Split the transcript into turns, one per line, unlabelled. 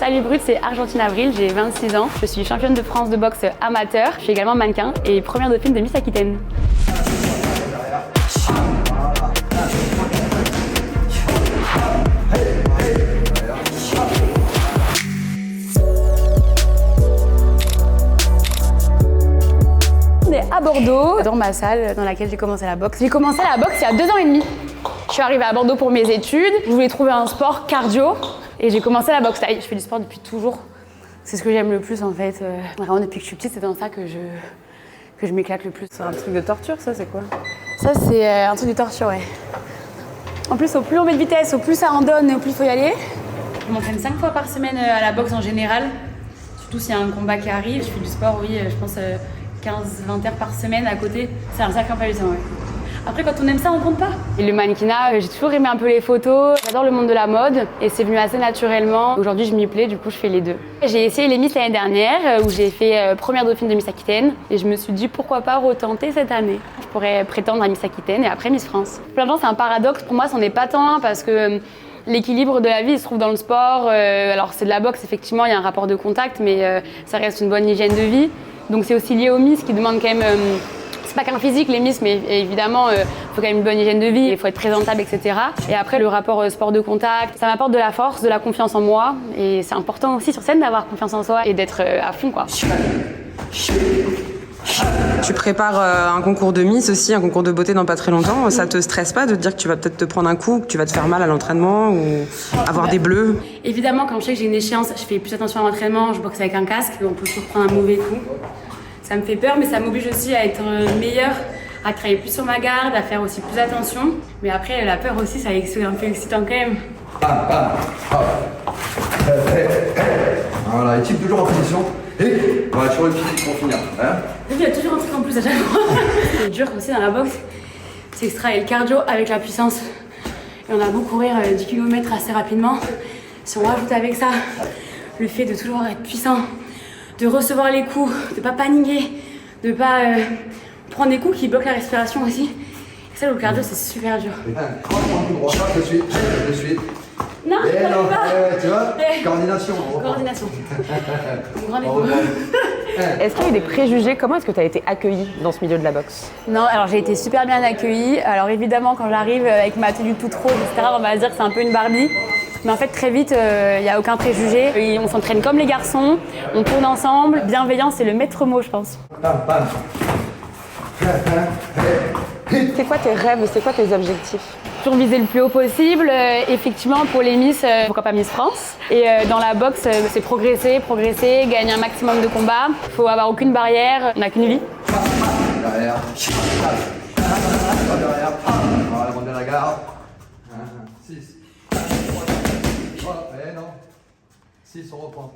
Salut Brut, c'est Argentine Avril, j'ai 26 ans. Je suis championne de France de boxe amateur. Je suis également mannequin et première dauphine de Miss Aquitaine. On est à Bordeaux, dans ma salle dans laquelle j'ai commencé la boxe. J'ai commencé la boxe il y a 2 ans et demi. Je suis arrivée à Bordeaux pour mes études. Je voulais trouver un sport cardio et j'ai commencé la boxe thaï. Je fais du sport depuis toujours. C'est ce que j'aime le plus en fait. Vraiment depuis que je suis petite, c'est dans ça que je m'éclate le plus.
C'est un truc de torture, ça c'est quoi?
Ça c'est un truc de torture, ouais. En plus, au plus on met de vitesse, au plus ça en donne, au plus il faut y aller. Je m'entraîne 5 fois par semaine à la boxe en général. Surtout s'il y a un combat qui arrive. Je fais du sport, oui, je pense 15-20 heures par semaine à côté. C'est un sacré emploi du temps, ouais. Après, quand on aime ça, on compte pas. Et le mannequinat, j'ai toujours aimé un peu les photos. J'adore le monde de la mode et c'est venu assez naturellement. Aujourd'hui, je m'y plais, du coup, je fais les deux. J'ai essayé les Miss l'année dernière où j'ai fait première dauphine de Miss Aquitaine et je me suis dit pourquoi pas retenter cette année. Je pourrais prétendre à Miss Aquitaine et après Miss France. Plein de gens, c'est un paradoxe. Pour moi, c'en est pas tant un parce que l'équilibre de la vie, il se trouve dans le sport. Alors, c'est de la boxe, effectivement, il y a un rapport de contact, mais ça reste une bonne hygiène de vie. Donc, c'est aussi lié aux Miss qui demandent quand même. C'est pas qu'un physique les Miss, mais évidemment, il faut quand même une bonne hygiène de vie, il faut être présentable, etc. Et après, le rapport sport de contact, ça m'apporte de la force, de la confiance en moi. Et c'est important aussi sur scène d'avoir confiance en soi et d'être à fond, quoi.
Tu prépares un concours de Miss aussi, un concours de beauté dans pas très longtemps. Ça te stresse pas de te dire que tu vas peut-être te prendre un coup, que tu vas te faire mal à l'entraînement ou avoir des bleus?
Évidemment, quand je sais que j'ai une échéance, je fais plus attention à l'entraînement, je boxe avec un casque, on peut toujours prendre un mauvais coup. Ça me fait peur, mais ça m'oblige aussi à être meilleure, à travailler plus sur ma garde, à faire aussi plus attention. Mais après, la peur aussi, c'est un peu excitant quand même.
Bam, bam, hop. Voilà, et type toujours en position. Et voilà, sur le pied pour finir. Hein,
Il y a toujours un truc en plus à chaque fois. Ce qui est dur aussi dans la boxe, c'est que je travaille le cardio avec la puissance. Et on a beau courir 10 km assez rapidement. Si on rajoute avec ça le fait de toujours être puissant, de recevoir les coups, de pas paniquer, de pas prendre des coups qui bloquent la respiration aussi. Et ça, le cardio, c'est super dur.
droit, de suite.
Non,
Et non,
pas.
tu vois, coordination.
Coordination. Grand effort.
Est-ce qu'il y a eu des préjugés? Comment est-ce que tu as été accueillie dans ce milieu de la boxe?
Non, alors j'ai été super bien accueillie. Alors évidemment, quand j'arrive avec ma tenue toute rose, etc., on va dire que c'est un peu une Barbie. Mais en fait, très vite, il n'y a aucun préjugé. Et on s'entraîne comme les garçons, on tourne ensemble. Bienveillance, c'est le maître mot, je pense.
Bam, bam.
C'est quoi tes rêves? C'est quoi tes objectifs?
Toujours viser le plus haut possible. Effectivement, pour les Miss, pourquoi pas Miss France. Et dans la boxe, c'est progresser, gagner un maximum de combats. Il faut avoir aucune barrière, on n'a qu'une vie.
Derrière. Derrière. Voilà, monter la garde. 6. Et non. 6, on reprend.